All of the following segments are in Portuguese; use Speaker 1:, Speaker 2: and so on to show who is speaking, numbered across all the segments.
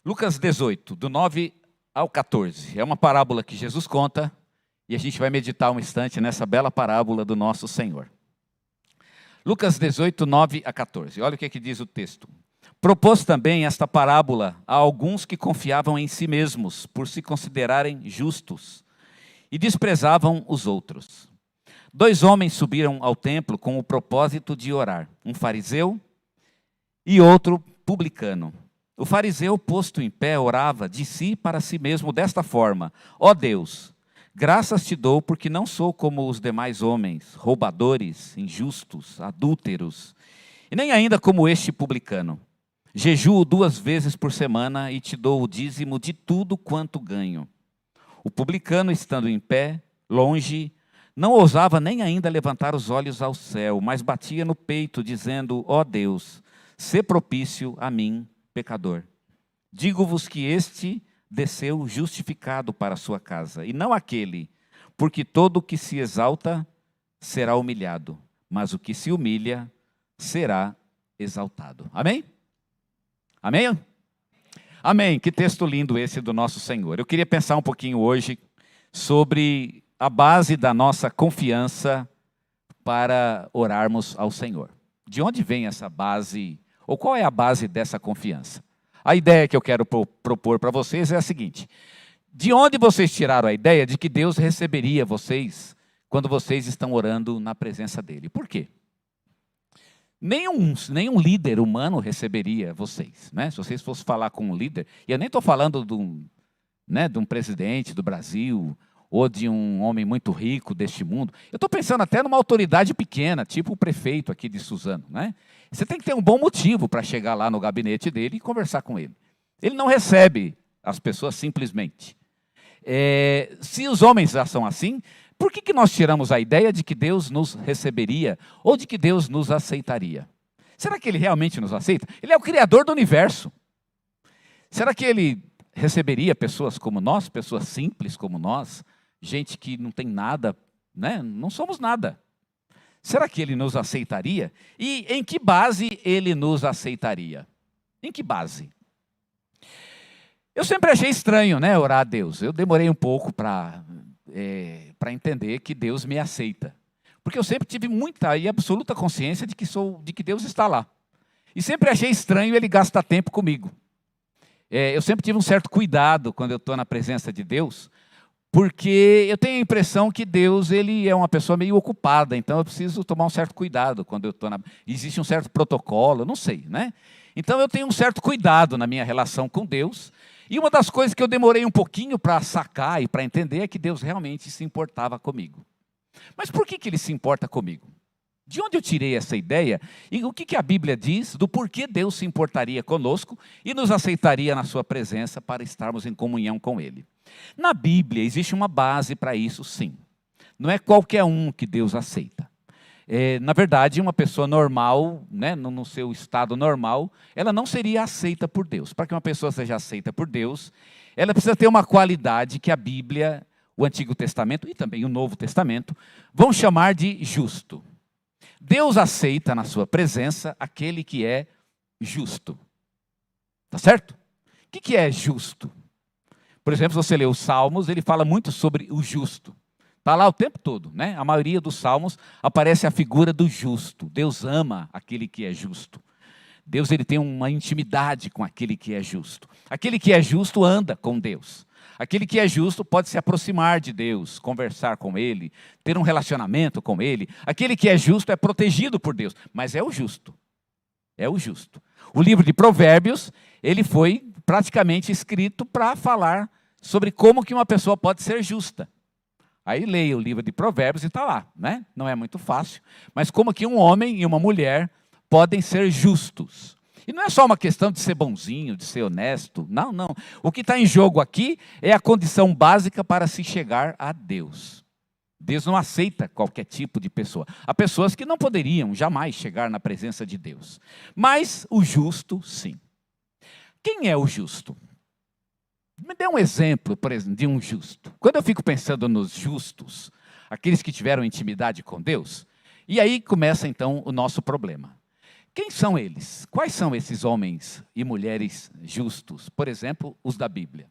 Speaker 1: Lucas 18, do 9 ao 14. É uma parábola que Jesus conta e a gente vai meditar um instante nessa bela parábola do nosso Senhor. Lucas 18, 9 a 14. Olha o que diz o texto. Propôs também esta parábola a alguns que confiavam em si mesmos, por se considerarem justos, e desprezavam os outros. 2 homens subiram ao templo com o propósito de orar, um fariseu e outro publicano. O fariseu, posto em pé, orava de si para si mesmo desta forma: ó Deus, graças te dou porque não sou como os demais homens, roubadores, injustos, adúlteros, e nem ainda como este publicano. Jejuo 2 vezes por semana e te dou o dízimo de tudo quanto ganho. O publicano, estando em pé, longe, não ousava nem ainda levantar os olhos ao céu, mas batia no peito, dizendo: ó Deus, sê propício a mim, pecador. Digo-vos que este desceu justificado para a sua casa, e não aquele, porque todo o que se exalta será humilhado, mas o que se humilha será exaltado. Amém? Amém? Amém. Que texto lindo esse do nosso Senhor. Eu queria pensar um pouquinho hoje sobre a base da nossa confiança para orarmos ao Senhor. De onde vem essa base, ou qual é a base dessa confiança? A ideia que eu quero propor para vocês é a seguinte: de onde vocês tiraram a ideia de que Deus receberia vocês quando vocês estão orando na presença dEle? Por quê? Nenhum líder humano receberia vocês, né? Se vocês fossem falar com um líder, e eu nem estou falando de um presidente do Brasil, ou de um homem muito rico deste mundo. Eu estou pensando até numa autoridade pequena, tipo o prefeito aqui de Suzano, né? Você tem que ter um bom motivo para chegar lá no gabinete dele e conversar com ele. Ele não recebe as pessoas simplesmente. Se os homens já são assim, por que nós tiramos a ideia de que Deus nos receberia ou de que Deus nos aceitaria? Será que Ele realmente nos aceita? Ele é o Criador do universo. Será que Ele receberia pessoas como nós, pessoas simples como nós, gente que não tem nada, né? Não somos nada. Será que Ele nos aceitaria? E em que base Ele nos aceitaria? Em que base? Eu sempre achei estranho, né, orar a Deus. Eu demorei um pouco para entender que Deus me aceita. Porque eu sempre tive muita e absoluta consciência de que Deus está lá. E sempre achei estranho Ele gastar tempo comigo. Eu sempre tive um certo cuidado quando eu estou na presença de Deus, porque eu tenho a impressão que Deus ele é uma pessoa meio ocupada, então eu preciso tomar um certo cuidado quando eu estou Existe um certo protocolo, não sei, né? Então eu tenho um certo cuidado na minha relação com Deus, e uma das coisas que eu demorei um pouquinho para sacar e para entender é que Deus realmente se importava comigo. Mas por que Ele se importa comigo? De onde eu tirei essa ideia? E o que a Bíblia diz do porquê Deus se importaria conosco e nos aceitaria na sua presença para estarmos em comunhão com Ele? Na Bíblia existe uma base para isso, sim. Não é qualquer um que Deus aceita. Na verdade, uma pessoa normal, né, no seu estado normal, ela não seria aceita por Deus. Para que uma pessoa seja aceita por Deus, ela precisa ter uma qualidade que a Bíblia, o Antigo Testamento e também o Novo Testamento, vão chamar de justo. Deus aceita na sua presença aquele que é justo. Tá certo? O que é justo? Por exemplo, se você lê os Salmos, ele fala muito sobre o justo. Está lá o tempo todo, né? A maioria dos Salmos aparece a figura do justo. Deus ama aquele que é justo. Deus ele tem uma intimidade com aquele que é justo. Aquele que é justo anda com Deus. Aquele que é justo pode se aproximar de Deus, conversar com Ele, ter um relacionamento com Ele. Aquele que é justo é protegido por Deus, mas é o justo. É o justo. O livro de Provérbios, ele foi praticamente escrito para falar sobre como que uma pessoa pode ser justa. Aí leia o livro de Provérbios e está lá, né? Não é muito fácil, mas como que um homem e uma mulher podem ser justos. E não é só uma questão de ser bonzinho, de ser honesto. Não, não. O que está em jogo aqui é a condição básica para se chegar a Deus. Deus não aceita qualquer tipo de pessoa. Há pessoas que não poderiam jamais chegar na presença de Deus. Mas o justo, sim. Quem é o justo? Me dê um exemplo, por exemplo, de um justo. Quando eu fico pensando nos justos, aqueles que tiveram intimidade com Deus, e aí começa então o nosso problema. Quem são eles? Quais são esses homens e mulheres justos? Por exemplo, os da Bíblia.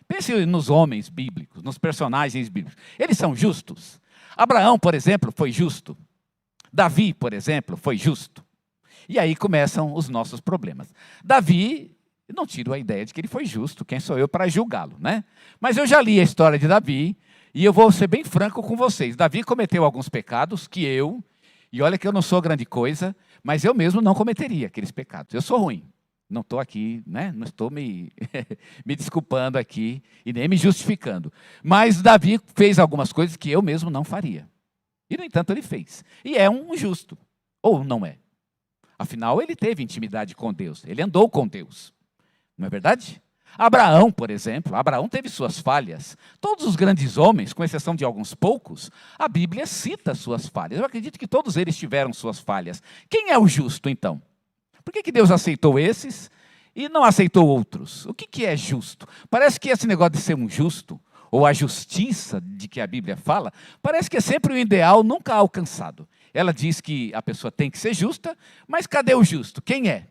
Speaker 1: Pense nos homens bíblicos, nos personagens bíblicos. Eles são justos. Abraão, por exemplo, foi justo. Davi, por exemplo, foi justo. E aí começam os nossos problemas. Davi, eu não tiro a ideia de que ele foi justo, quem sou eu para julgá-lo, né? Mas eu já li a história de Davi, e eu vou ser bem franco com vocês. Davi cometeu alguns pecados que e olha que eu não sou grande coisa, mas eu mesmo não cometeria aqueles pecados. Eu sou ruim. Não estou aqui, né? Não estou me desculpando aqui e nem me justificando. Mas Davi fez algumas coisas que eu mesmo não faria. E, no entanto, ele fez. E é um justo. Ou não é? Afinal, ele teve intimidade com Deus. Ele andou com Deus. Não é verdade? Abraão, por exemplo, Abraão teve suas falhas. Todos os grandes homens, com exceção de alguns poucos, a Bíblia cita suas falhas. Eu acredito que todos eles tiveram suas falhas. Quem é o justo, então? Por que Deus aceitou esses e não aceitou outros? O que é justo? Parece que esse negócio de ser um justo, ou a justiça de que a Bíblia fala, parece que é sempre um ideal nunca alcançado. Ela diz que a pessoa tem que ser justa, mas cadê o justo? Quem é?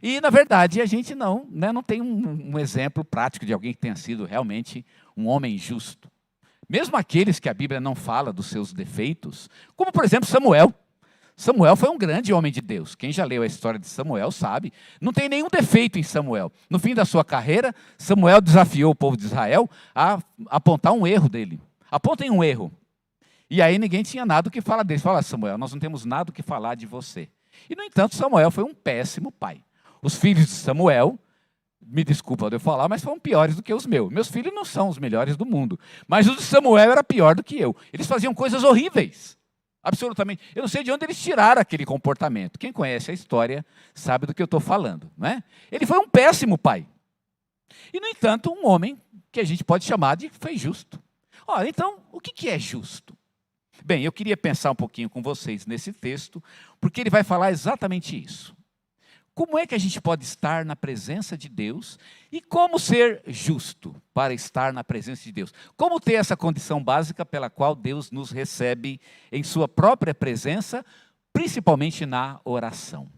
Speaker 1: E, na verdade, a gente não tem um exemplo prático de alguém que tenha sido realmente um homem justo. Mesmo aqueles que a Bíblia não fala dos seus defeitos, como, por exemplo, Samuel. Samuel foi um grande homem de Deus. Quem já leu a história de Samuel sabe. Não tem nenhum defeito em Samuel. No fim da sua carreira, Samuel desafiou o povo de Israel a apontar um erro dele. Apontem um erro. E aí ninguém tinha nada o que falar dele. Fala, Samuel, nós não temos nada o que falar de você. E, no entanto, Samuel foi um péssimo pai. Os filhos de Samuel, me desculpa de eu falar, mas foram piores do que os meus. Meus filhos não são os melhores do mundo. Mas os de Samuel era pior do que eu. Eles faziam coisas horríveis. Absolutamente. Eu não sei de onde eles tiraram aquele comportamento. Quem conhece a história sabe do que eu estou falando, não é? Ele foi um péssimo pai. E, no entanto, um homem que a gente pode chamar de foi justo. Ora, então, o que é justo? Bem, eu queria pensar um pouquinho com vocês nesse texto, porque ele vai falar exatamente isso. Como é que a gente pode estar na presença de Deus e como ser justo para estar na presença de Deus? Como ter essa condição básica pela qual Deus nos recebe em sua própria presença, principalmente na oração?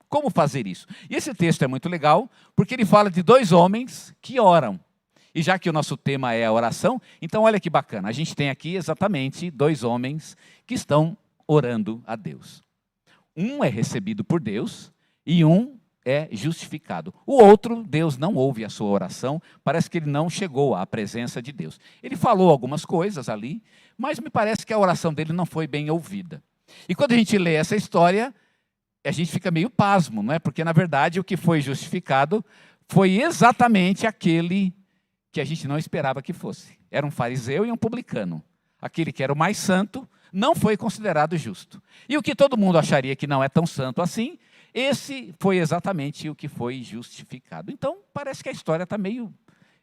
Speaker 1: Como fazer isso? E esse texto é muito legal, porque ele fala de dois homens que oram. E já que o nosso tema é a oração, então olha que bacana, a gente tem aqui exatamente dois homens que estão orando a Deus. Um é recebido por Deus, e um é justificado. O outro, Deus não ouve a sua oração, parece que ele não chegou à presença de Deus. Ele falou algumas coisas ali, mas me parece que a oração dele não foi bem ouvida. E quando a gente lê essa história, a gente fica meio pasmo, não é? Porque, na verdade, o que foi justificado foi exatamente aquele que a gente não esperava que fosse. Era um fariseu e um publicano. Aquele que era o mais santo não foi considerado justo. E o que todo mundo acharia que não é tão santo assim, esse foi exatamente o que foi justificado. Então, parece que a história está meio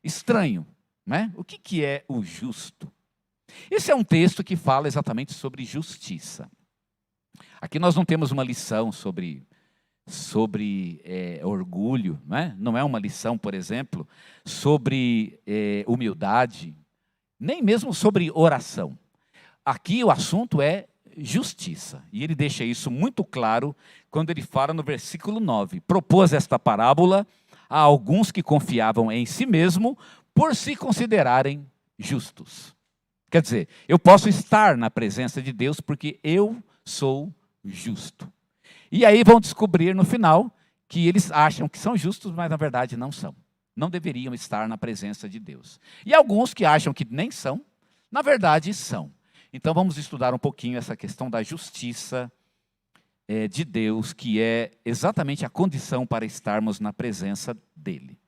Speaker 1: estranho, né? O que é o justo? Esse é um texto que fala exatamente sobre justiça. Aqui nós não temos uma lição sobre orgulho, né? Não é uma lição, por exemplo, sobre humildade, nem mesmo sobre oração. Aqui o assunto é justiça. E ele deixa isso muito claro quando ele fala no versículo 9. Propôs esta parábola a alguns que confiavam em si mesmo por se considerarem justos. Quer dizer, eu posso estar na presença de Deus porque eu sou justo. E aí vão descobrir no final que eles acham que são justos, mas na verdade não são. Não deveriam estar na presença de Deus. E alguns que acham que nem são, na verdade são. Então vamos estudar um pouquinho essa questão da justiça de Deus, que é exatamente a condição para estarmos na presença dele.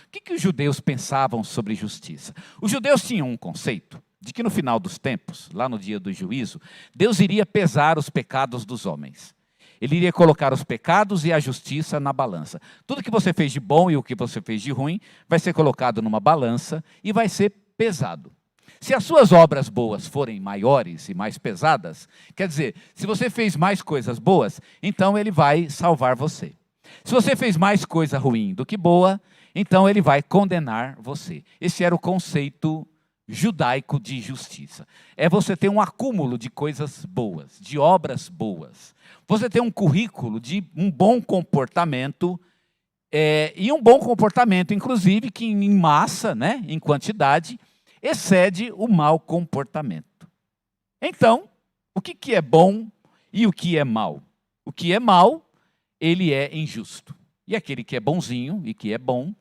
Speaker 1: O que os judeus pensavam sobre justiça? Os judeus tinham um conceito de que no final dos tempos, lá no dia do juízo, Deus iria pesar os pecados dos homens. Ele iria colocar os pecados e a justiça na balança. Tudo que você fez de bom e o que você fez de ruim vai ser colocado numa balança e vai ser pesado. Se as suas obras boas forem maiores e mais pesadas, quer dizer, se você fez mais coisas boas, então ele vai salvar você. Se você fez mais coisa ruim do que boa, então ele vai condenar você. Esse era o conceito judaico de justiça. É você ter um acúmulo de coisas boas, de obras boas. Você ter um currículo de um bom comportamento, e um bom comportamento, inclusive, que em massa, né, em quantidade, excede o mau comportamento. Então, o que é bom e o que é mal? O que é mal, ele é injusto. E aquele que é bonzinho e que é bom,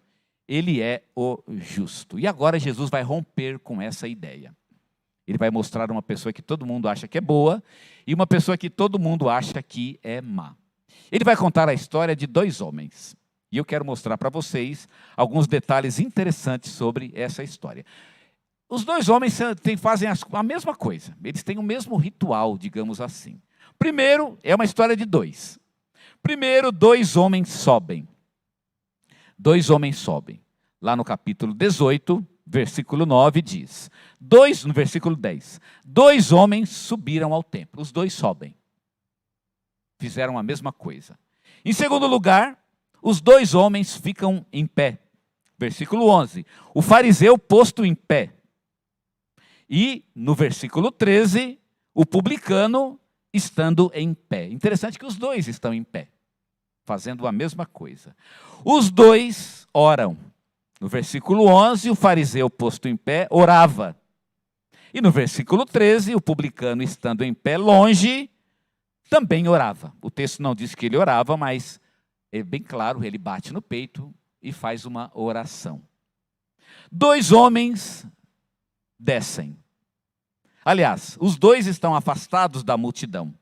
Speaker 1: ele é o justo. E agora Jesus vai romper com essa ideia. Ele vai mostrar uma pessoa que todo mundo acha que é boa e uma pessoa que todo mundo acha que é má. Ele vai contar a história de dois homens. E eu quero mostrar para vocês alguns detalhes interessantes sobre essa história. Os dois homens fazem a mesma coisa. Eles têm o mesmo ritual, digamos assim. Primeiro, é uma história de dois. Primeiro, dois homens sobem. Dois homens sobem. Lá no capítulo 18, versículo 9, diz. No versículo 10. Dois homens subiram ao templo. Os dois sobem. Fizeram a mesma coisa. Em segundo lugar, os dois homens ficam em pé. Versículo 11. O fariseu posto em pé. E no versículo 13, o publicano estando em pé. Interessante que os dois estão em pé, fazendo a mesma coisa. Os dois oram. No versículo 11, o fariseu posto em pé orava. E no versículo 13, o publicano estando em pé longe, também orava. O texto não diz que ele orava, mas é bem claro, ele bate no peito e faz uma oração. Dois homens descem. Aliás, os dois estão afastados da multidão.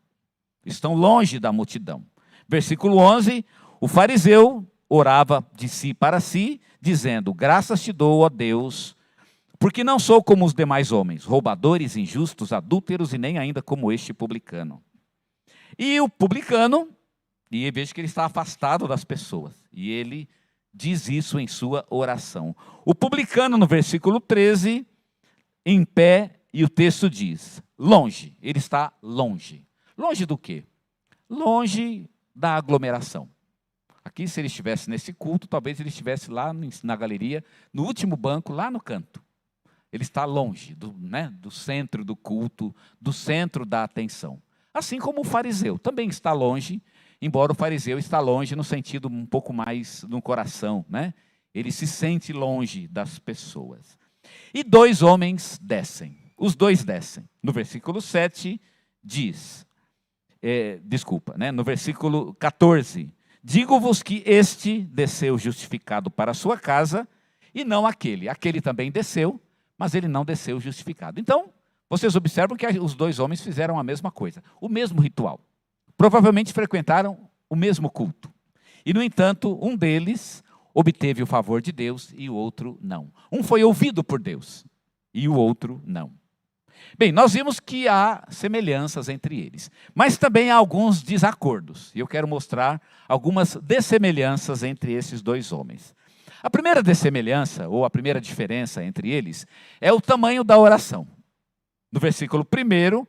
Speaker 1: Estão longe da multidão. Versículo 11, o fariseu orava de si para si, dizendo, graças te dou, ó Deus, porque não sou como os demais homens, roubadores, injustos, adúlteros e nem ainda como este publicano. E o publicano, e veja que ele está afastado das pessoas, e ele diz isso em sua oração. O publicano, no versículo 13, em pé, e o texto diz, longe, ele está longe. Longe do quê? Longe da aglomeração. Aqui, se ele estivesse nesse culto, talvez ele estivesse lá na galeria, no último banco, lá no canto. Ele está longe do centro do culto, do centro da atenção. Assim como o fariseu, também está longe, embora o fariseu está longe no sentido um pouco mais no coração, né? Ele se sente longe das pessoas. E dois homens descem. Os dois descem. No versículo 7 diz, no versículo 14, digo-vos que este desceu justificado para a sua casa, e não aquele. Aquele também desceu, mas ele não desceu justificado. Então, vocês observam que os dois homens fizeram a mesma coisa, o mesmo ritual. Provavelmente frequentaram o mesmo culto. E, no entanto, um deles obteve o favor de Deus e o outro não. Um foi ouvido por Deus e o outro não. Bem, nós vimos que há semelhanças entre eles, mas também há alguns desacordos. E eu quero mostrar algumas dessemelhanças entre esses dois homens. A primeira dessemelhança, ou a primeira diferença entre eles, é o tamanho da oração. No versículo 1,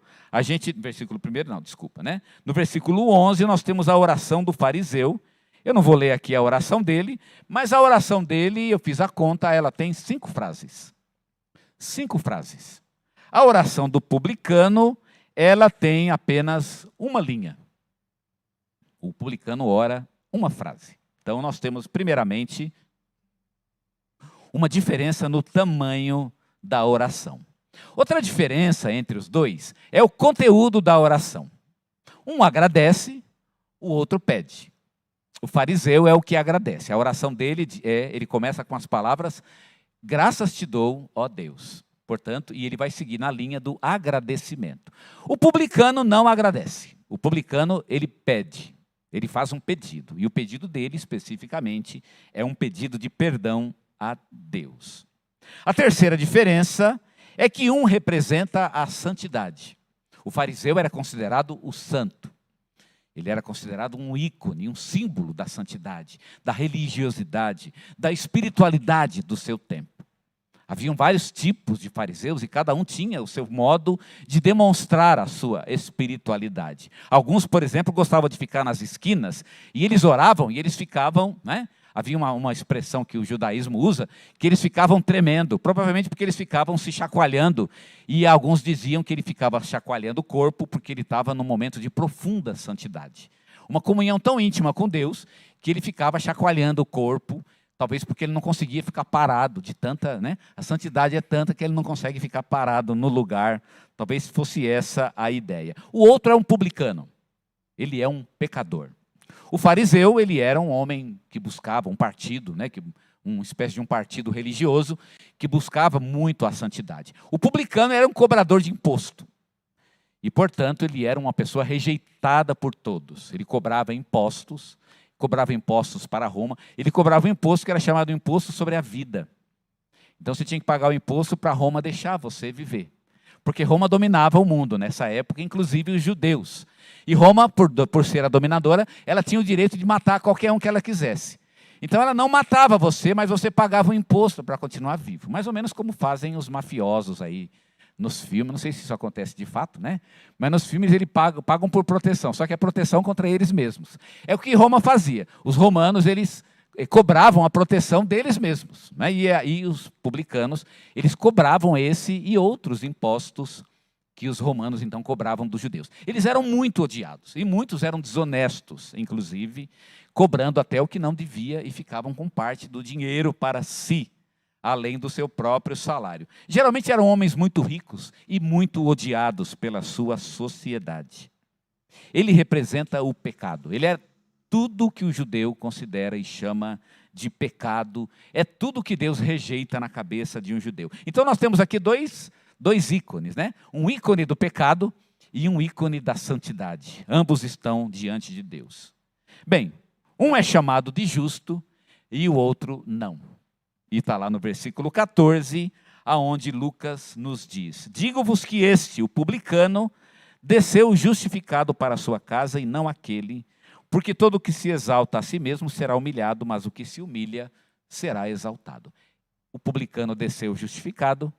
Speaker 1: No versículo 11, nós temos a oração do fariseu. Eu não vou ler aqui a oração dele, mas a oração dele, eu fiz a conta, ela tem 5 frases. 5 frases. A oração do publicano, ela tem apenas uma linha. O publicano ora uma frase. Então, nós temos, primeiramente, uma diferença no tamanho da oração. Outra diferença entre os dois é o conteúdo da oração. Um agradece, o outro pede. O fariseu é o que agradece. A oração dele, ele começa com as palavras, graças te dou, ó Deus. Portanto, e ele vai seguir na linha do agradecimento. O publicano não agradece. O publicano, ele pede. Ele faz um pedido. E o pedido dele, especificamente, é um pedido de perdão a Deus. A terceira diferença é que um representa a santidade. O fariseu era considerado o santo. Ele era considerado um ícone, um símbolo da santidade, da religiosidade, da espiritualidade do seu tempo. Haviam vários tipos de fariseus e cada um tinha o seu modo de demonstrar a sua espiritualidade. Alguns, por exemplo, gostavam de ficar nas esquinas e eles oravam e eles ficavam, havia uma expressão que o judaísmo usa, que eles ficavam tremendo, provavelmente porque eles ficavam se chacoalhando, e alguns diziam que ele ficava chacoalhando o corpo porque ele estava num momento de profunda santidade. Uma comunhão tão íntima com Deus, que ele ficava chacoalhando o corpo, talvez porque ele não conseguia ficar parado de tanta, né? A santidade é tanta que ele não consegue ficar parado no lugar. Talvez fosse essa a ideia. O outro é um publicano. Ele é um pecador. O fariseu, ele era um homem que buscava um partido, né? Uma espécie de um partido religioso que buscava muito a santidade. O publicano era um cobrador de imposto. E, portanto, ele era uma pessoa rejeitada por todos. Ele cobrava impostos para Roma. Ele cobrava um imposto que era chamado imposto sobre a vida. Então, você tinha que pagar o imposto para Roma deixar você viver. Porque Roma dominava o mundo nessa época, inclusive os judeus. E Roma, por ser a dominadora, ela tinha o direito de matar qualquer um que ela quisesse. Então, ela não matava você, mas você pagava um imposto para continuar vivo. Mais ou menos como fazem os mafiosos aí nos filmes. Não sei se isso acontece de fato, né? Mas nos filmes eles pagam por proteção, só que é proteção contra eles mesmos. É o que Roma fazia. Os romanos, eles cobravam a proteção deles mesmos, né? E aí os publicanos, eles cobravam esse e outros impostos que os romanos então cobravam dos judeus. Eles eram muito odiados, e muitos eram desonestos, inclusive, cobrando até o que não devia e ficavam com parte do dinheiro para si, além do seu próprio salário. Geralmente eram homens muito ricos e muito odiados pela sua sociedade. Ele representa o pecado, ele é tudo que o judeu considera e chama de pecado, é tudo que Deus rejeita na cabeça de um judeu. Então nós temos aqui dois ícones, né? Um ícone do pecado e um ícone da santidade. Ambos estão diante de Deus. Bem, um é chamado de justo e o outro não. E está lá no versículo 14, aonde Lucas nos diz: digo-vos que este, o publicano, desceu justificado para a sua casa e não aquele, porque todo o que se exalta a si mesmo será humilhado, mas o que se humilha será exaltado. O publicano desceu justificado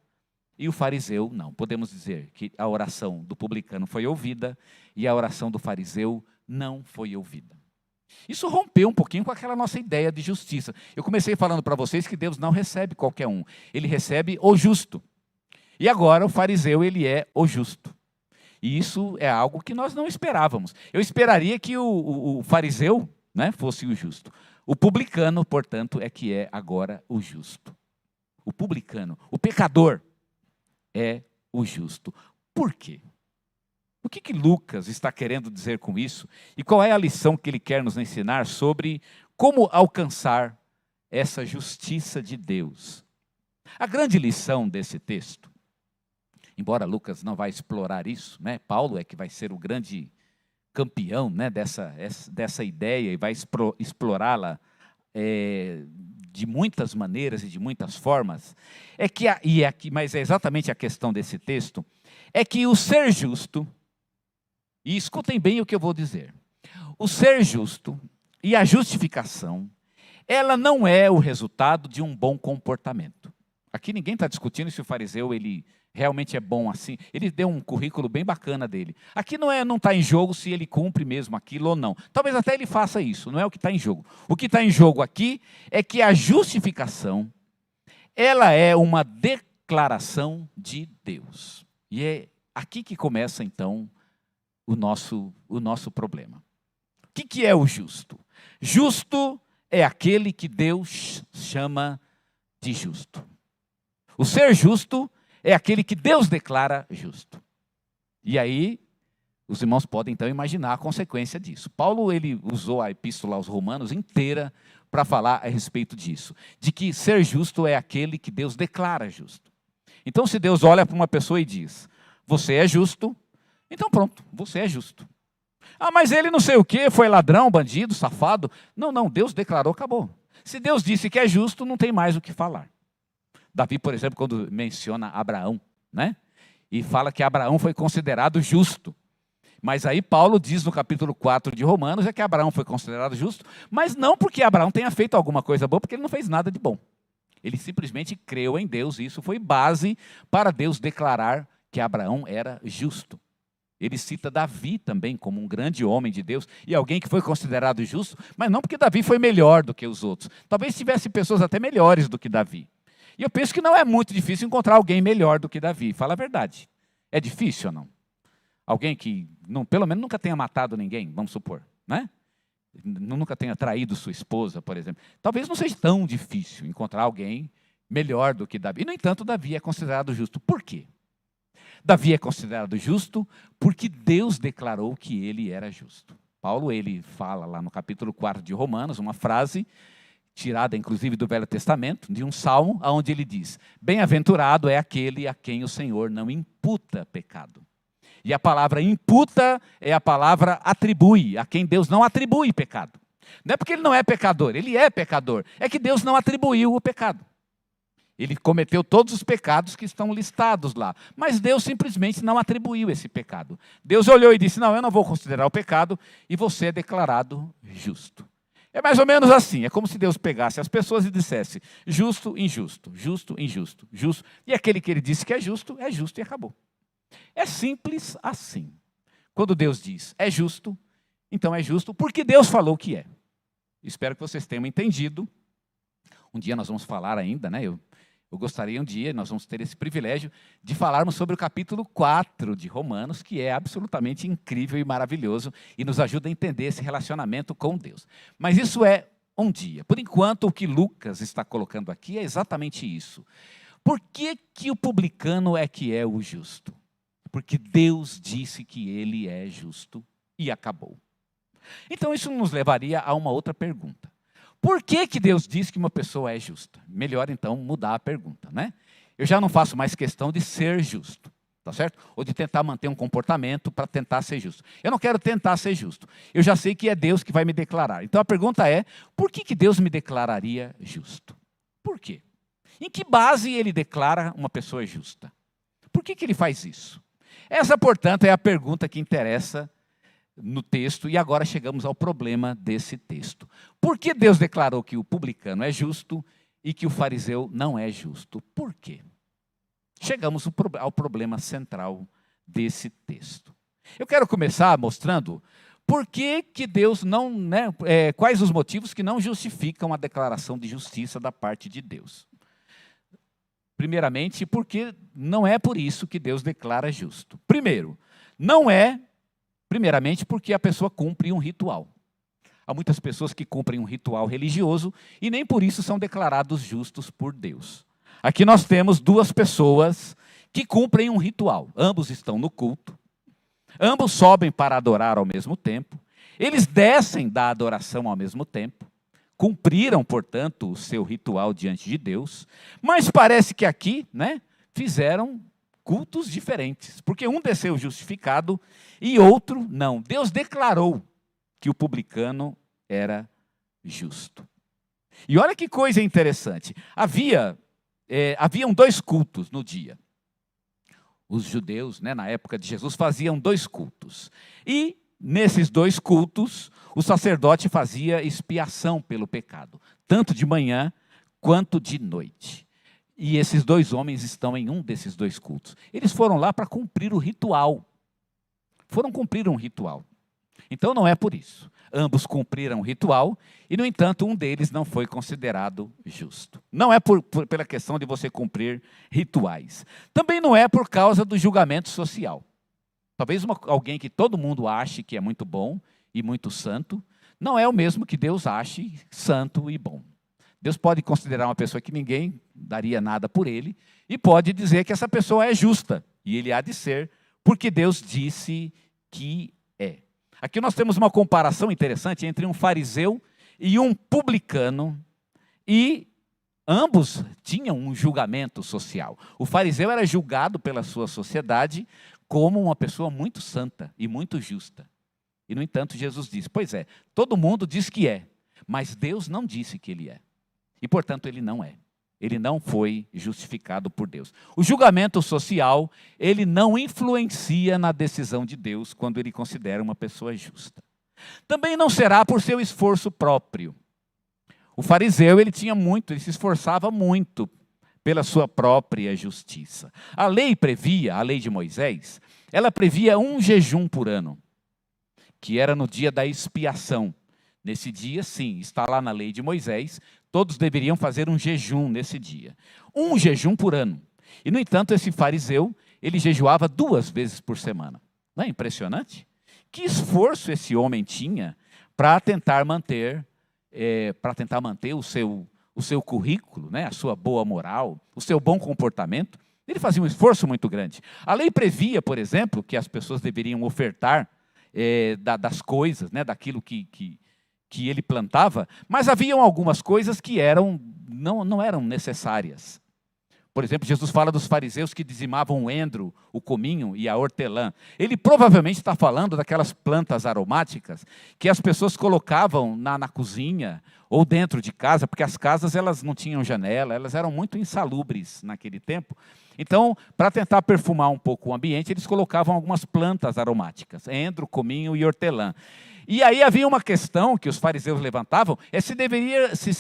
Speaker 1: e o fariseu não. Podemos dizer que a oração do publicano foi ouvida e a oração do fariseu não foi ouvida. Isso rompeu um pouquinho com aquela nossa ideia de justiça. Eu comecei falando para vocês que Deus não recebe qualquer um. Ele recebe o justo. E agora o fariseu, ele é o justo. E isso é algo que nós não esperávamos. Eu esperaria que o fariseu, né, fosse o justo. O publicano, portanto, é que é agora o justo. O publicano, o pecador, é o justo. Por quê? O que Lucas está querendo dizer com isso? E qual é a lição que ele quer nos ensinar sobre como alcançar essa justiça de Deus? A grande lição desse texto, embora Lucas não vai explorar isso, né? Paulo é que vai ser o grande campeão, né, dessa ideia e vai explorá-la de muitas maneiras e de muitas formas. Mas é exatamente a questão desse texto, é que o ser justo, e escutem bem o que eu vou dizer, o ser justo e a justificação, ela não é o resultado de um bom comportamento. Aqui ninguém está discutindo se o fariseu ele realmente é bom assim. Ele deu um currículo bem bacana dele. Aqui não está em jogo se ele cumpre mesmo aquilo ou não. Talvez até ele faça isso, não é o que está em jogo. O que está em jogo aqui é que a justificação, ela é uma declaração de Deus. E é aqui que começa então o nosso problema. O que é o justo? Justo é aquele que Deus chama de justo. O ser justo é aquele que Deus declara justo. E aí, os irmãos podem então imaginar a consequência disso. Paulo, ele usou a epístola aos Romanos inteira para falar a respeito disso. De que ser justo é aquele que Deus declara justo. Então, se Deus olha para uma pessoa e diz, você é justo, então pronto, você é justo. Ah, mas ele não sei o quê, foi ladrão, bandido, safado. Não, Deus declarou, acabou. Se Deus disse que é justo, não tem mais o que falar. Davi, por exemplo, quando menciona Abraão, né? E fala que Abraão foi considerado justo. Mas aí Paulo diz no capítulo 4 de Romanos, que Abraão foi considerado justo, mas não porque Abraão tenha feito alguma coisa boa, porque ele não fez nada de bom. Ele simplesmente creu em Deus, e isso foi base para Deus declarar que Abraão era justo. Ele cita Davi também como um grande homem de Deus e alguém que foi considerado justo, mas não porque Davi foi melhor do que os outros. Talvez tivesse pessoas até melhores do que Davi. E eu penso que não é muito difícil encontrar alguém melhor do que Davi. Fala a verdade. É difícil ou não? Alguém que, não, pelo menos, nunca tenha matado ninguém, vamos supor, né? Nunca tenha traído sua esposa, por exemplo. Talvez não seja tão difícil encontrar alguém melhor do que Davi. E, no entanto, Davi é considerado justo. Por quê? Davi é considerado justo porque Deus declarou que ele era justo. Paulo, ele fala lá no capítulo 4 de Romanos, uma frase tirada inclusive do Velho Testamento, de um salmo, onde ele diz: bem-aventurado é aquele a quem o Senhor não imputa pecado. E a palavra imputa é a palavra atribui, a quem Deus não atribui pecado. Não é porque ele não é pecador, ele é pecador. É que Deus não atribuiu o pecado. Ele cometeu todos os pecados que estão listados lá. Mas Deus simplesmente não atribuiu esse pecado. Deus olhou e disse: não, eu não vou considerar o pecado, e você é declarado justo. É mais ou menos assim, é como se Deus pegasse as pessoas e dissesse: justo, injusto, justo, injusto, justo. E aquele que ele disse que é justo e acabou. É simples assim. Quando Deus diz é justo, então é justo porque Deus falou que é. Espero que vocês tenham entendido. Um dia nós vamos falar ainda, né? Eu gostaria um dia, nós vamos ter esse privilégio de falarmos sobre o capítulo 4 de Romanos, que é absolutamente incrível e maravilhoso e nos ajuda a entender esse relacionamento com Deus. Mas isso é um dia. Por enquanto, o que Lucas está colocando aqui é exatamente isso. Por que que o publicano é que é o justo? Porque Deus disse que ele é justo e acabou. Então isso nos levaria a uma outra pergunta. Por que que Deus diz que uma pessoa é justa? Melhor então mudar a pergunta, né? Eu já não faço mais questão de ser justo, tá certo? Ou de tentar manter um comportamento para tentar ser justo. Eu não quero tentar ser justo. Eu já sei que é Deus que vai me declarar. Então a pergunta é: por que que Deus me declararia justo? Por quê? Em que base ele declara uma pessoa justa? Por que que ele faz isso? Essa, portanto, é a pergunta que interessa no texto, e agora chegamos ao problema desse texto. Por que Deus declarou que o publicano é justo e que o fariseu não é justo? Por quê? Chegamos ao problema central desse texto. Eu quero começar mostrando por que que Deus não, quais os motivos que não justificam a declaração de justiça da parte de Deus. Primeiramente, porque não é por isso que Deus declara justo. Primeiro, não é primeiramente porque a pessoa cumpre um ritual. Há muitas pessoas que cumprem um ritual religioso e nem por isso são declarados justos por Deus. Aqui nós temos duas pessoas que cumprem um ritual. Ambos estão no culto, ambos sobem para adorar ao mesmo tempo, eles descem da adoração ao mesmo tempo, cumpriram, portanto, o seu ritual diante de Deus, mas parece que aqui, fizeram cultos diferentes, porque um desceu justificado e outro não. Deus declarou que o publicano era justo. E olha que coisa interessante. Haviam dois cultos no dia. Os judeus, na época de Jesus, faziam dois cultos. E nesses dois cultos, o sacerdote fazia expiação pelo pecado, tanto de manhã quanto de noite. E esses dois homens estão em um desses dois cultos. Eles foram lá para cumprir o ritual. Foram cumprir um ritual. Então não é por isso. Ambos cumpriram o ritual e, no entanto, um deles não foi considerado justo. Não é pela questão de você cumprir rituais. Também não é por causa do julgamento social. Talvez alguém que todo mundo ache que é muito bom e muito santo, não é o mesmo que Deus ache santo e bom. Deus pode considerar uma pessoa que ninguém daria nada por ele e pode dizer que essa pessoa é justa. E ele há de ser, porque Deus disse que é. Aqui nós temos uma comparação interessante entre um fariseu e um publicano, e ambos tinham um julgamento social. O fariseu era julgado pela sua sociedade como uma pessoa muito santa e muito justa. E, no entanto, Jesus diz: pois é, todo mundo diz que é, mas Deus não disse que ele é. E, portanto, ele não é. Ele não foi justificado por Deus. O julgamento social, ele não influencia na decisão de Deus quando ele considera uma pessoa justa. Também não será por seu esforço próprio. O fariseu, ele se esforçava muito pela sua própria justiça. A lei previa, a lei de Moisés, ela previa um jejum por ano, que era no dia da expiação. Nesse dia, sim, está lá na lei de Moisés, todos deveriam fazer um jejum nesse dia. Um jejum por ano. E, no entanto, esse fariseu, ele jejuava 2 vezes por semana. Não é impressionante? Que esforço esse homem tinha para tentar manter o seu currículo, né, a sua boa moral, o seu bom comportamento. Ele fazia um esforço muito grande. A lei previa, por exemplo, que as pessoas deveriam ofertar das coisas, né, daquilo que ele plantava, mas haviam algumas coisas que não eram necessárias. Por exemplo, Jesus fala dos fariseus que dizimavam o endro, o cominho e a hortelã. Ele provavelmente está falando daquelas plantas aromáticas que as pessoas colocavam na cozinha ou dentro de casa, porque as casas elas não tinham janela, elas eram muito insalubres naquele tempo. Então, para tentar perfumar um pouco o ambiente, eles colocavam algumas plantas aromáticas, endro, cominho e hortelã. E aí havia uma questão que os fariseus levantavam, se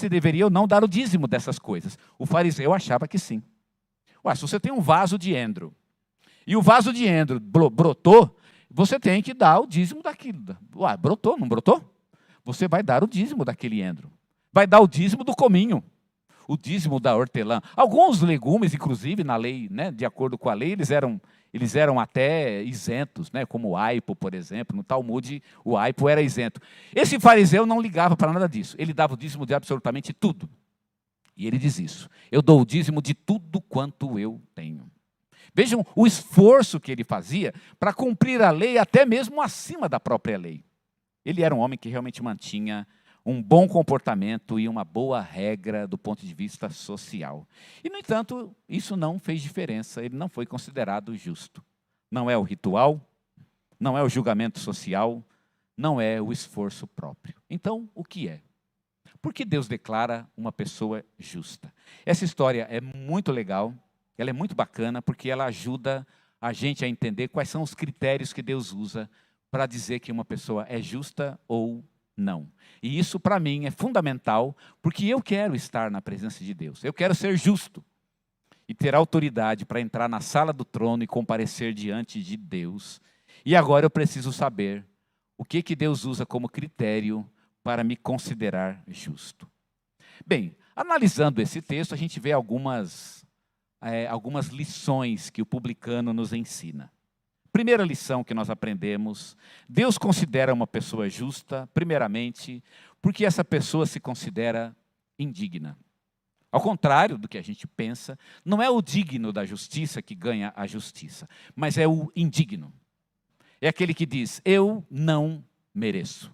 Speaker 1: deveria ou não dar o dízimo dessas coisas. O fariseu achava que sim. Ué, se você tem um vaso de endro, e o vaso de endro brotou, você tem que dar o dízimo daquilo. Ué, brotou, não brotou? Você vai dar o dízimo daquele endro. Vai dar o dízimo do cominho, o dízimo da hortelã. Alguns legumes, inclusive, na lei, né, de acordo com a lei, eles eram até isentos, né, como o aipo, por exemplo. No Talmud, o aipo era isento. Esse fariseu não ligava para nada disso. Ele dava o dízimo de absolutamente tudo. E ele diz isso: eu dou o dízimo de tudo quanto eu tenho. Vejam o esforço que ele fazia para cumprir a lei, até mesmo acima da própria lei. Ele era um homem que realmente mantinha um bom comportamento e uma boa regra do ponto de vista social. E, no entanto, isso não fez diferença, ele não foi considerado justo. Não é o ritual, não é o julgamento social, não é o esforço próprio. Então, o que é? Por que Deus declara uma pessoa justa? Essa história é muito legal, ela é muito bacana, porque ela ajuda a gente a entender quais são os critérios que Deus usa para dizer que uma pessoa é justa ou não. E isso, para mim, é fundamental, porque eu quero estar na presença de Deus. Eu quero ser justo e ter autoridade para entrar na sala do trono e comparecer diante de Deus. E agora eu preciso saber o que Deus usa como critério para me considerar justo. Bem, analisando esse texto, a gente vê algumas lições que o publicano nos ensina. Primeira lição que nós aprendemos: Deus considera uma pessoa justa, primeiramente, porque essa pessoa se considera indigna. Ao contrário do que a gente pensa, não é o digno da justiça que ganha a justiça, mas é o indigno. É aquele que diz: eu não mereço.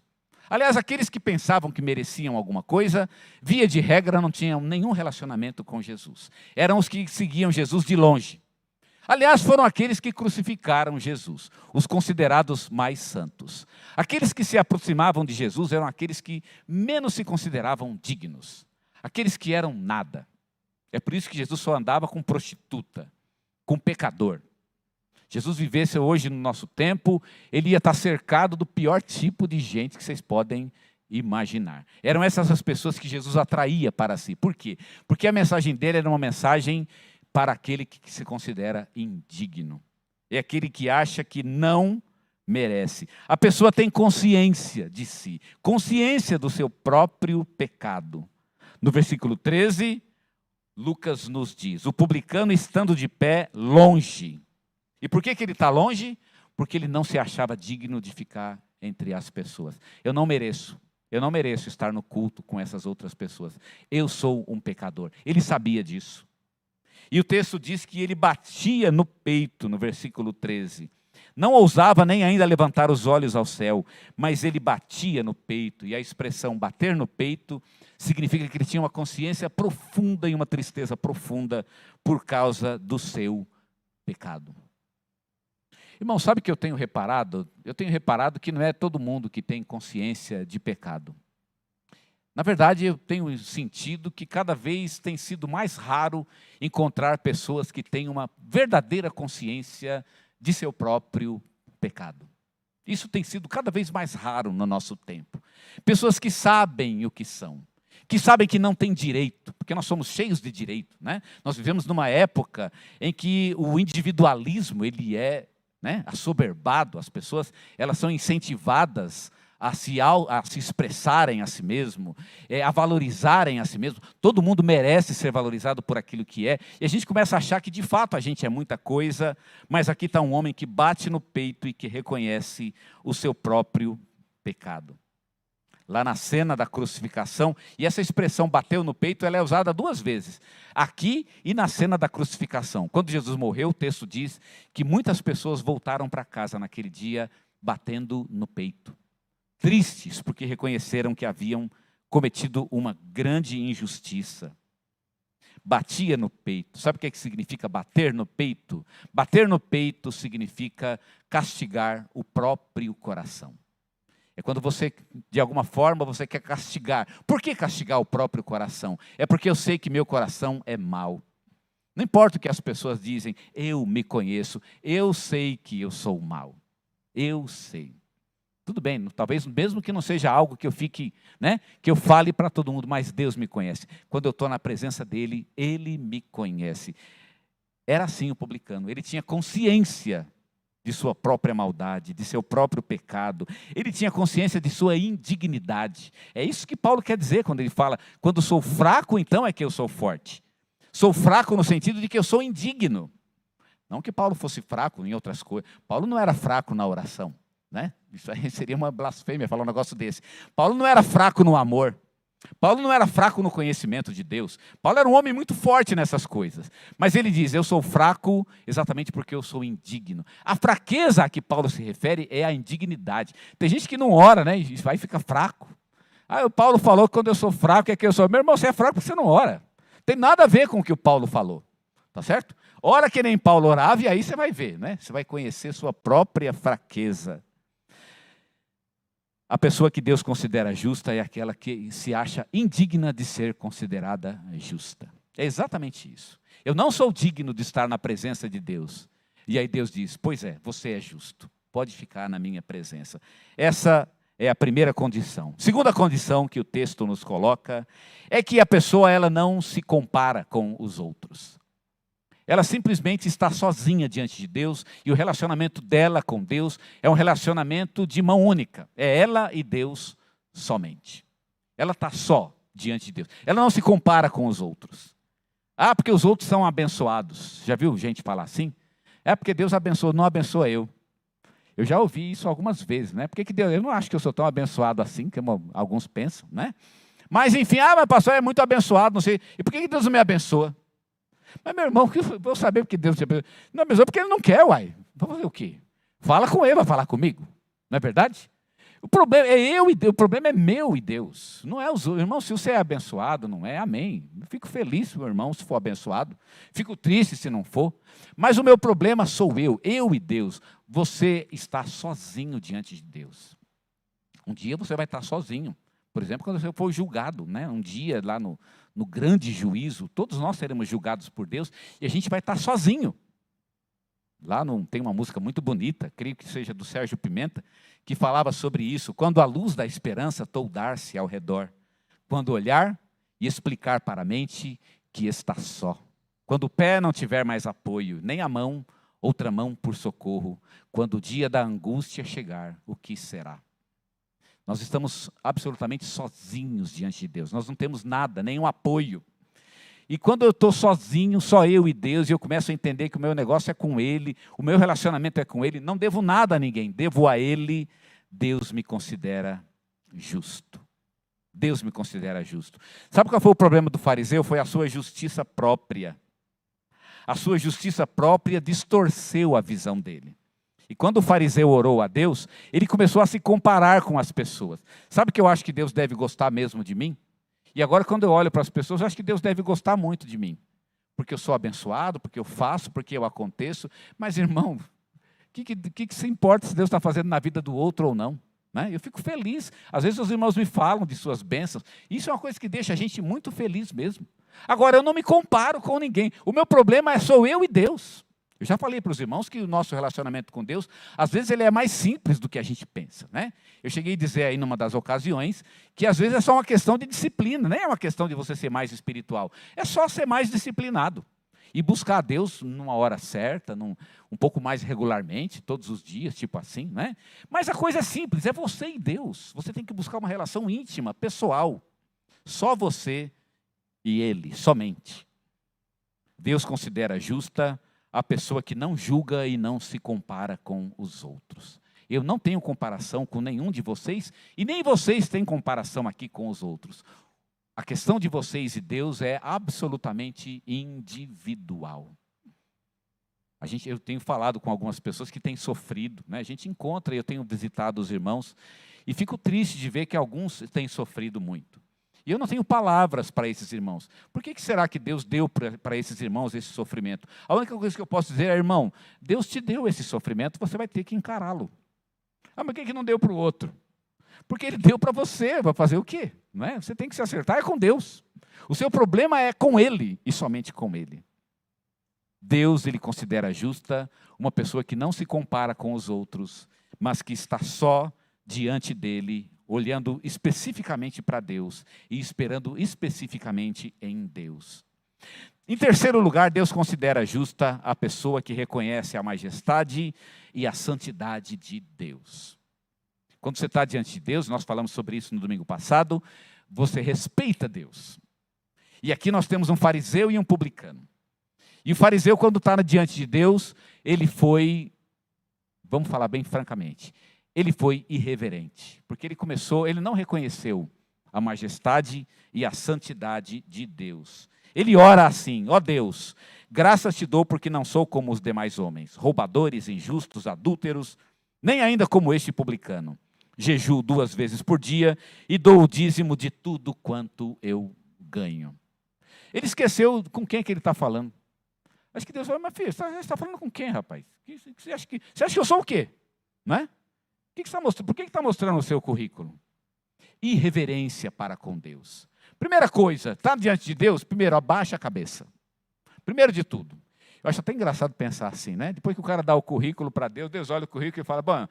Speaker 1: Aliás, aqueles que pensavam que mereciam alguma coisa, via de regra, não tinham nenhum relacionamento com Jesus. Eram os que seguiam Jesus de longe. Aliás, foram aqueles que crucificaram Jesus, os considerados mais santos. Aqueles que se aproximavam de Jesus eram aqueles que menos se consideravam dignos. Aqueles que eram nada. É por isso que Jesus só andava com prostituta, com pecador. Jesus vivesse hoje no nosso tempo, ele ia estar cercado do pior tipo de gente que vocês podem imaginar. Eram essas as pessoas que Jesus atraía para si. Por quê? Porque a mensagem dele era uma mensagem para aquele que se considera indigno. É aquele que acha que não merece. A pessoa tem consciência de si, consciência do seu próprio pecado. No versículo 13, Lucas nos diz: o publicano estando de pé longe. E por que ele está longe? Porque ele não se achava digno de ficar entre as pessoas. Eu não mereço estar no culto com essas outras pessoas. Eu sou um pecador. Ele sabia disso. E o texto diz que ele batia no peito, no versículo 13. Não ousava nem ainda levantar os olhos ao céu, mas ele batia no peito. E a expressão bater no peito significa que ele tinha uma consciência profunda e uma tristeza profunda por causa do seu pecado. Irmão, sabe o que eu tenho reparado? Eu tenho reparado que não é todo mundo que tem consciência de pecado. Na verdade, eu tenho sentido que cada vez tem sido mais raro encontrar pessoas que têm uma verdadeira consciência de seu próprio pecado. Isso tem sido cada vez mais raro no nosso tempo. Pessoas que sabem o que são, que sabem que não têm direito, porque nós somos cheios de direito, né? Nós vivemos numa época em que o individualismo, ele é, né, assoberbado, as pessoas, elas são incentivadas a se expressarem a si mesmo, a valorizarem a si mesmo. Todo mundo merece ser valorizado por aquilo que é. E a gente começa a achar que, de fato, a gente é muita coisa, mas aqui está um homem que bate no peito e que reconhece o seu próprio pecado. Lá na cena da crucificação, e essa expressão bateu no peito, ela é usada 2 vezes, aqui e na cena da crucificação. Quando Jesus morreu, o texto diz que muitas pessoas voltaram para casa naquele dia, batendo no peito. Tristes, porque reconheceram que haviam cometido uma grande injustiça. Batia no peito. Sabe o que significa bater no peito? Bater no peito significa castigar o próprio coração. É quando você, de alguma forma, você quer castigar. Por que castigar o próprio coração? É porque eu sei que meu coração é mau. Não importa o que as pessoas dizem, eu me conheço, eu sei que eu sou mau. Eu sei. Tudo bem, talvez mesmo que não seja algo que eu fique, né, que eu fale para todo mundo, mas Deus me conhece. Quando eu estou na presença dele, ele me conhece. Era assim o publicano, ele tinha consciência de sua própria maldade, de seu próprio pecado. Ele tinha consciência de sua indignidade. É isso que Paulo quer dizer quando ele fala, quando sou fraco, então é que eu sou forte. Sou fraco no sentido de que eu sou indigno. Não que Paulo fosse fraco em outras coisas. Paulo não era fraco na oração. Né? Isso aí seria uma blasfêmia falar um negócio desse. Paulo não era fraco no amor. Paulo não era fraco no conhecimento de Deus. Paulo era um homem muito forte nessas coisas. Mas ele diz, eu sou fraco exatamente porque eu sou indigno. A fraqueza a que Paulo se refere é a indignidade. Tem gente que não ora, né? E vai ficar fraco. O Paulo falou que quando eu sou fraco é que eu sou. Meu irmão, você é fraco porque você não ora. Tem nada a ver com o que o Paulo falou. Tá certo? Ora que nem Paulo orava e aí você vai ver, né? Você vai conhecer sua própria fraqueza. A pessoa que Deus considera justa é aquela que se acha indigna de ser considerada justa. É exatamente isso. Eu não sou digno de estar na presença de Deus. E aí Deus diz, pois é, você é justo. Pode ficar na minha presença. Essa é a primeira condição. Segunda condição que o texto nos coloca é que a pessoa ela não se compara com os outros. Ela simplesmente está sozinha diante de Deus e o relacionamento dela com Deus é um relacionamento de mão única. É ela e Deus somente. Ela está só diante de Deus. Ela não se compara com os outros. Porque os outros são abençoados. Já viu gente falar assim? É porque Deus abençoa, não abençoa eu. Eu já ouvi isso algumas vezes, né? Porque Deus, eu não acho que eu sou tão abençoado assim, como alguns pensam, né? Mas enfim, mas pastor é muito abençoado, não sei. E por que Deus não me abençoa? Mas, meu irmão, eu vou saber porque Deus te abençoa. Não abençoa porque Ele não quer, uai. Vai fazer o quê? Fala com Ele, vai falar comigo. Não é verdade? O problema é eu e Deus, o problema é meu e Deus. Não é os outros. Irmão, se você é abençoado, não é? Amém. Eu fico feliz, meu irmão, se for abençoado. Fico triste se não for. Mas o meu problema sou eu e Deus. Você está sozinho diante de Deus. Um dia você vai estar sozinho. Por exemplo, quando você for julgado, né? Um dia lá no grande juízo, todos nós seremos julgados por Deus e a gente vai estar sozinho. Lá tem uma música muito bonita, creio que seja do Sérgio Pimenta, que falava sobre isso. Quando a luz da esperança toldar-se ao redor, quando olhar e explicar para a mente que está só. Quando o pé não tiver mais apoio, nem a mão, outra mão por socorro. Quando o dia da angústia chegar, o que será? Nós estamos absolutamente sozinhos diante de Deus. Nós não temos nada, nenhum apoio. E quando eu estou sozinho, só eu e Deus, e eu começo a entender que o meu negócio é com Ele, o meu relacionamento é com Ele, não devo nada a ninguém, devo a Ele, Deus me considera justo. Deus me considera justo. Sabe qual foi o problema do fariseu? Foi a sua justiça própria. A sua justiça própria distorceu a visão dele. E quando o fariseu orou a Deus, ele começou a se comparar com as pessoas. Sabe que eu acho que Deus deve gostar mesmo de mim? E agora quando eu olho para as pessoas, eu acho que Deus deve gostar muito de mim. Porque eu sou abençoado, porque eu faço, porque eu aconteço. Mas irmão, o que se importa se Deus está fazendo na vida do outro ou não? Né? Eu fico feliz. Às vezes os irmãos me falam de suas bênçãos. Isso é uma coisa que deixa a gente muito feliz mesmo. Agora, eu não me comparo com ninguém. O meu problema sou eu e Deus. Eu já falei para os irmãos que o nosso relacionamento com Deus, às vezes ele é mais simples do que a gente pensa, né? Eu cheguei a dizer aí numa das ocasiões que às vezes é só uma questão de disciplina, nem é uma questão de você ser mais espiritual, é só ser mais disciplinado e buscar a Deus numa hora certa, um pouco mais regularmente, todos os dias, tipo assim, né? Mas a coisa é simples, é você e Deus. Você tem que buscar uma relação íntima, pessoal, só você e Ele, somente. Deus considera justa a pessoa que não julga e não se compara com os outros. Eu não tenho comparação com nenhum de vocês, e nem vocês têm comparação aqui com os outros. A questão de vocês e Deus é absolutamente individual. Eu tenho falado com algumas pessoas que têm sofrido, né? A gente encontra, eu tenho visitado os irmãos, e fico triste de ver que alguns têm sofrido muito. E eu não tenho palavras para esses irmãos. Por que será que Deus deu para esses irmãos esse sofrimento? A única coisa que eu posso dizer é, irmão, Deus te deu esse sofrimento, você vai ter que encará-lo. Ah, mas por que não deu para o outro? Porque Ele deu para você, vai fazer o quê? Não é? Você tem que se acertar é com Deus. O seu problema é com Ele e somente com Ele. Deus, Ele considera justa uma pessoa que não se compara com os outros, mas que está só diante dEle, olhando especificamente para Deus e esperando especificamente em Deus. Em terceiro lugar, Deus considera justa a pessoa que reconhece a majestade e a santidade de Deus. Quando você está diante de Deus, nós falamos sobre isso no domingo passado, você respeita Deus. E aqui nós temos um fariseu e um publicano. E o fariseu, quando está diante de Deus, ele foi, vamos falar bem francamente, ele foi irreverente, porque ele não reconheceu a majestade e a santidade de Deus. Ele ora assim, ó Deus, graças te dou porque não sou como os demais homens, roubadores, injustos, adúlteros, nem ainda como este publicano. Jejuo 2 vezes por dia e dou o dízimo de tudo quanto eu ganho. Ele esqueceu com quem que ele está falando. Acho que Deus falou, mas filho, você está falando com quem, rapaz? Você acha que eu sou o quê? Não é? Por que está mostrando o seu currículo? Irreverência para com Deus. Primeira coisa, está diante de Deus, primeiro, abaixa a cabeça. Primeiro de tudo. Eu acho até engraçado pensar assim, né? Depois que o cara dá o currículo para Deus, Deus olha o currículo e fala, bom,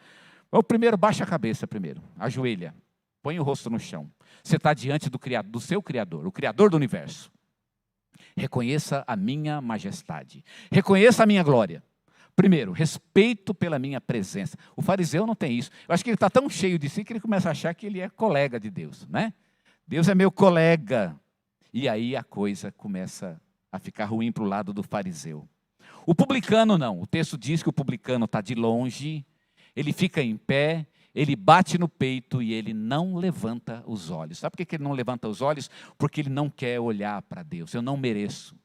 Speaker 1: primeiro baixa a cabeça primeiro, ajoelha, põe o rosto no chão. Você está diante do seu Criador, o Criador do universo. Reconheça a minha majestade. Reconheça a minha glória. Primeiro, respeito pela minha presença. O fariseu não tem isso. Eu acho que ele está tão cheio de si que ele começa a achar que ele é colega de Deus, né? Deus é meu colega. E aí a coisa começa a ficar ruim para o lado do fariseu. O publicano não. O texto diz que o publicano está de longe, ele fica em pé, ele bate no peito e ele não levanta os olhos. Sabe por que ele não levanta os olhos? Porque ele não quer olhar para Deus. Eu não mereço.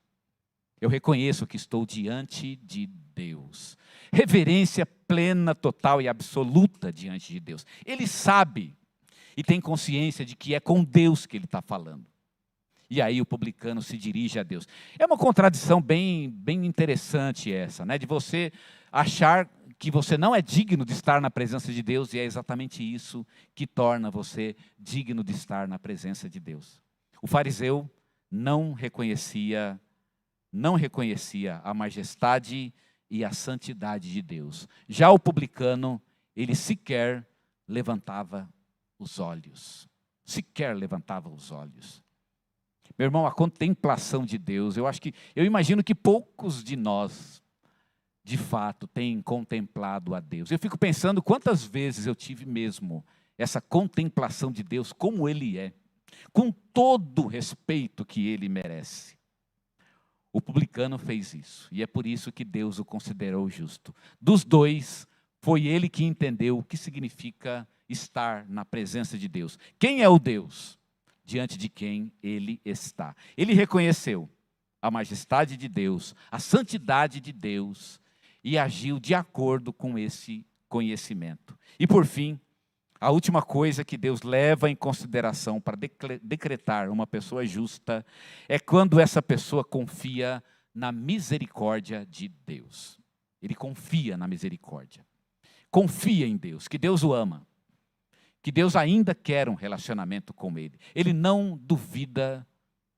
Speaker 1: Eu reconheço que estou diante de Deus. Reverência plena, total e absoluta diante de Deus. Ele sabe e tem consciência de que é com Deus que ele está falando. E aí o publicano se dirige a Deus. É uma contradição bem interessante essa, né? De você achar que você não é digno de estar na presença de Deus, e é exatamente isso que torna você digno de estar na presença de Deus. O fariseu não reconhecia a majestade e a santidade de Deus. Já o publicano, ele sequer levantava os olhos. Sequer levantava os olhos. Meu irmão, a contemplação de Deus, eu imagino que poucos de nós, de fato, têm contemplado a Deus. Eu fico pensando quantas vezes eu tive mesmo essa contemplação de Deus, como Ele é, com todo o respeito que Ele merece. O publicano fez isso, e é por isso que Deus o considerou justo. Dos dois, foi ele que entendeu o que significa estar na presença de Deus. Quem é o Deus? Diante de quem ele está. Ele reconheceu a majestade de Deus, a santidade de Deus, e agiu de acordo com esse conhecimento. E por fim, a última coisa que Deus leva em consideração para decretar uma pessoa justa é quando essa pessoa confia na misericórdia de Deus. Ele confia na misericórdia. Confia em Deus, que Deus o ama. Que Deus ainda quer um relacionamento com Ele. Ele não duvida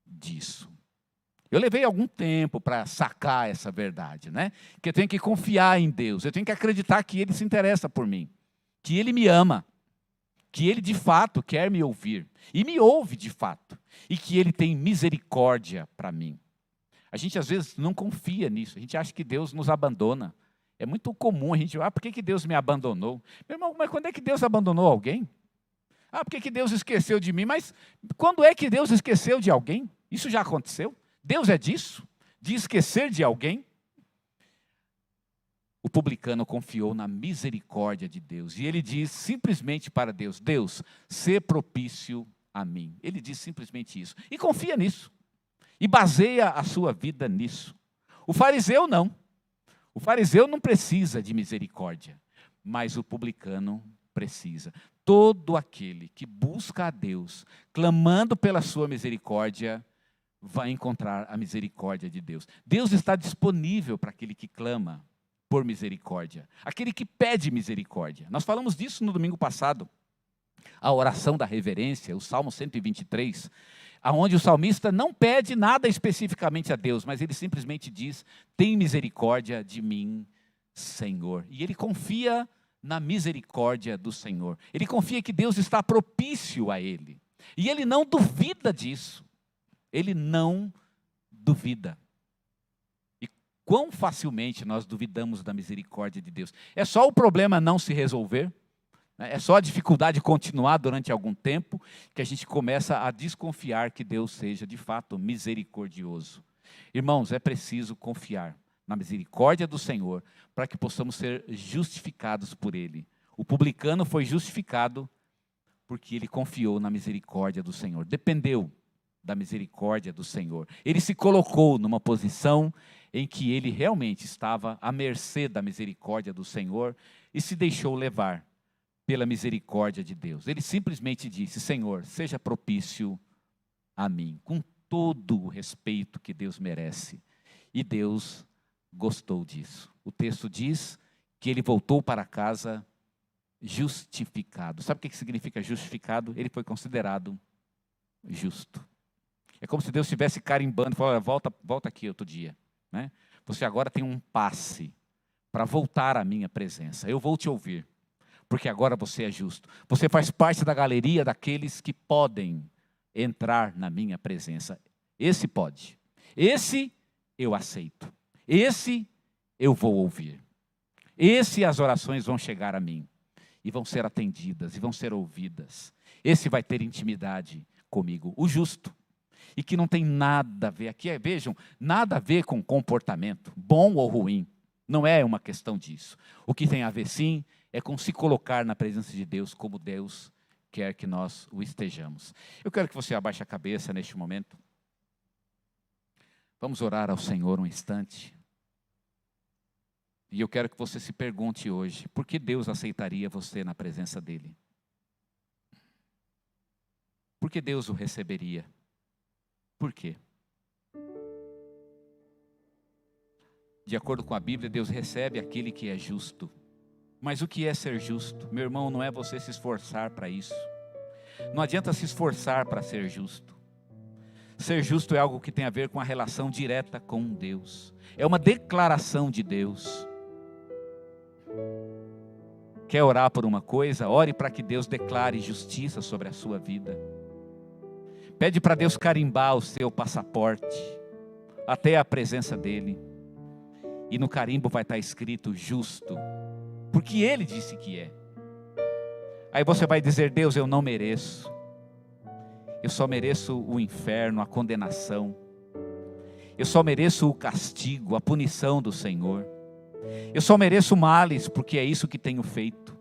Speaker 1: disso. Eu levei algum tempo para sacar essa verdade, né? Que eu tenho que confiar em Deus, eu tenho que acreditar que Ele se interessa por mim, que Ele me ama, que Ele de fato quer me ouvir, e me ouve de fato, e que Ele tem misericórdia para mim. A gente às vezes não confia nisso, a gente acha que Deus nos abandona. É muito comum a gente, por que Deus me abandonou? Meu irmão, mas quando é que Deus abandonou alguém? Por que Deus esqueceu de mim? Mas quando é que Deus esqueceu de alguém? Isso já aconteceu? Deus é disso? De esquecer de alguém? O publicano confiou na misericórdia de Deus. E ele diz simplesmente para Deus, Deus, sê propício a mim. Ele diz simplesmente isso. E confia nisso. E baseia a sua vida nisso. O fariseu não. O fariseu não precisa de misericórdia. Mas o publicano precisa. Todo aquele que busca a Deus, clamando pela sua misericórdia, vai encontrar a misericórdia de Deus. Deus está disponível para aquele que clama por misericórdia, aquele que pede misericórdia. Nós falamos disso no domingo passado, a oração da reverência, o Salmo 123, onde o salmista não pede nada especificamente a Deus, mas ele simplesmente diz, tem misericórdia de mim, Senhor. E ele confia na misericórdia do Senhor. Ele confia que Deus está propício a ele. E ele não duvida disso. Ele não duvida. E quão facilmente nós duvidamos da misericórdia de Deus. É só o problema não se resolver? É só a dificuldade continuar durante algum tempo que a gente começa a desconfiar que Deus seja de fato misericordioso. Irmãos, é preciso confiar na misericórdia do Senhor para que possamos ser justificados por Ele. O publicano foi justificado porque ele confiou na misericórdia do Senhor, dependeu da misericórdia do Senhor. Ele se colocou numa posição em que ele realmente estava à mercê da misericórdia do Senhor e se deixou levar pela misericórdia de Deus. Ele simplesmente disse, Senhor, seja propício a mim, com todo o respeito que Deus merece. E Deus gostou disso. O texto diz que ele voltou para casa justificado. Sabe o que significa justificado? Ele foi considerado justo. É como se Deus estivesse carimbando, falando, volta aqui outro dia. Né? Você agora tem um passe para voltar à minha presença. Eu vou te ouvir, porque agora você é justo. Você faz parte da galeria daqueles que podem entrar na minha presença. Esse pode. Esse eu aceito. Esse eu vou ouvir. Esse as orações vão chegar a mim. E vão ser atendidas, e vão ser ouvidas. Esse vai ter intimidade comigo. O justo. E que não tem nada a ver, aqui vejam, nada a ver com comportamento, bom ou ruim. Não é uma questão disso. O que tem a ver sim, é com se colocar na presença de Deus como Deus quer que nós o estejamos. Eu quero que você abaixe a cabeça neste momento. Vamos orar ao Senhor um instante. E eu quero que você se pergunte hoje, por que Deus aceitaria você na presença dEle? Por que Deus o receberia? Por quê? De acordo com a Bíblia, Deus recebe aquele que é justo. Mas o que é ser justo? Meu irmão, não é você se esforçar para isso. Não adianta se esforçar para ser justo. Ser justo é algo que tem a ver com a relação direta com Deus. É uma declaração de Deus. Quer orar por uma coisa? Ore para que Deus declare justiça sobre a sua vida. Pede para Deus carimbar o seu passaporte até a presença dEle. E no carimbo vai estar escrito justo, porque Ele disse que é. Aí você vai dizer, Deus, eu não mereço. Eu só mereço o inferno, a condenação. Eu só mereço o castigo, a punição do Senhor. Eu só mereço males, porque é isso que tenho feito.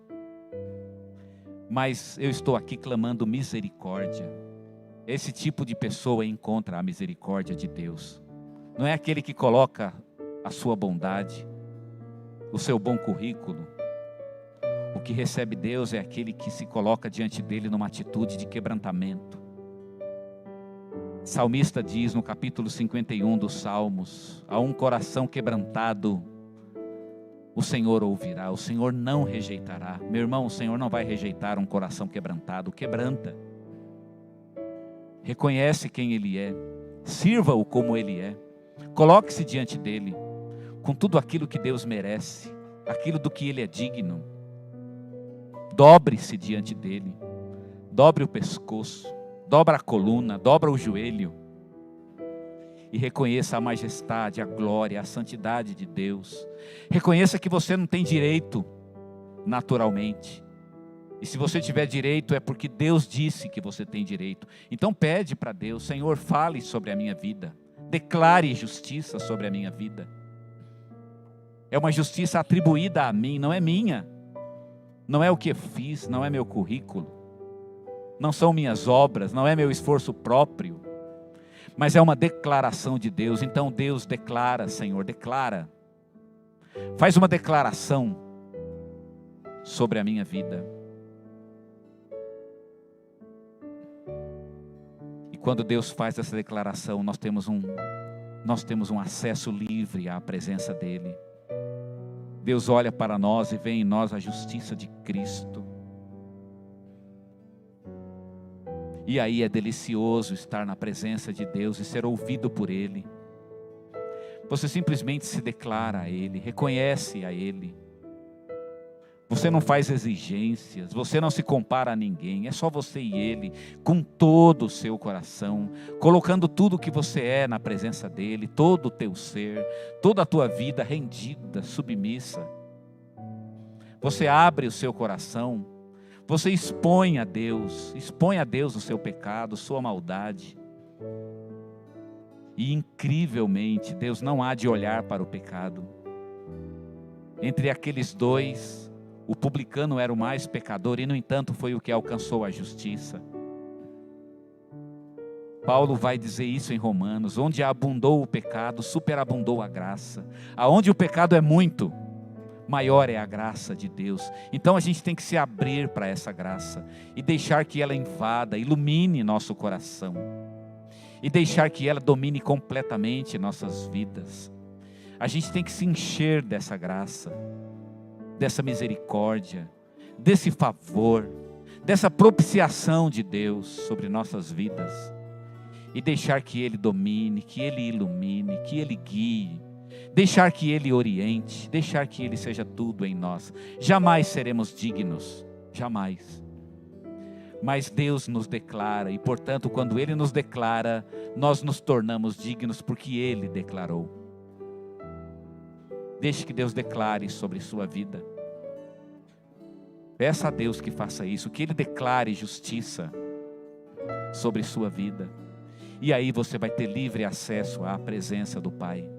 Speaker 1: Mas eu estou aqui clamando misericórdia. Esse tipo de pessoa encontra a misericórdia de Deus. Não é aquele que coloca a sua bondade, o seu bom currículo. O que recebe Deus é aquele que se coloca diante dele numa atitude de quebrantamento. O salmista diz no capítulo 51 dos Salmos, a um coração quebrantado, o Senhor ouvirá, o Senhor não rejeitará. Meu irmão, o Senhor não vai rejeitar um coração quebrantado, quebranta. Reconhece quem Ele é, Sirva-o como Ele é. Coloque-se diante dEle, com tudo aquilo que Deus merece, aquilo do que Ele é digno. Dobre-se diante dEle. Dobre o pescoço, dobra a coluna, dobra o joelho. E reconheça a majestade, a glória, a santidade de Deus. Reconheça que você não tem direito naturalmente. E se você tiver direito é porque Deus disse que você tem direito. Então pede para Deus: Senhor, fale sobre a minha vida. Declare justiça sobre a minha vida. É uma justiça atribuída a mim, não é minha. Não é o que eu fiz, não é meu currículo. Não são minhas obras, não é meu esforço próprio. Mas é uma declaração de Deus. Então Deus declara, Senhor, declara. Faz uma declaração sobre a minha vida. E quando Deus faz essa declaração, nós temos um acesso livre à presença dEle. Deus olha para nós e vê em nós a justiça de Cristo. E aí é delicioso estar na presença de Deus e ser ouvido por Ele. Você simplesmente se declara a Ele, reconhece a Ele. Você não faz exigências, você não se compara a ninguém, é só você e Ele, com todo o seu coração, colocando tudo o que você é na presença dEle, todo o teu ser, toda a tua vida rendida, submissa. Você abre o seu coração, você expõe a Deus o seu pecado, sua maldade. E incrivelmente, Deus não há de olhar para o pecado. Entre aqueles dois, o publicano era o mais pecador e, no entanto, foi o que alcançou a justiça. Paulo vai dizer isso em Romanos: onde abundou o pecado, superabundou a graça. Aonde o pecado é muito, maior é a graça de Deus. Então a gente tem que se abrir para essa graça e deixar que ela invada, ilumine nosso coração e deixar que ela domine completamente nossas vidas. A gente tem que se encher dessa graça, dessa misericórdia, desse favor, dessa propiciação de Deus sobre nossas vidas e deixar que Ele domine, que Ele ilumine, que Ele guie, deixar que Ele oriente, deixar que Ele seja tudo em nós. Jamais seremos dignos, jamais. Mas Deus nos declara e, portanto, quando Ele nos declara, nós nos tornamos dignos porque Ele declarou. Deixe que Deus declare sobre sua vida. Peça a Deus que faça isso, que Ele declare justiça sobre sua vida. E aí você vai ter livre acesso à presença do Pai.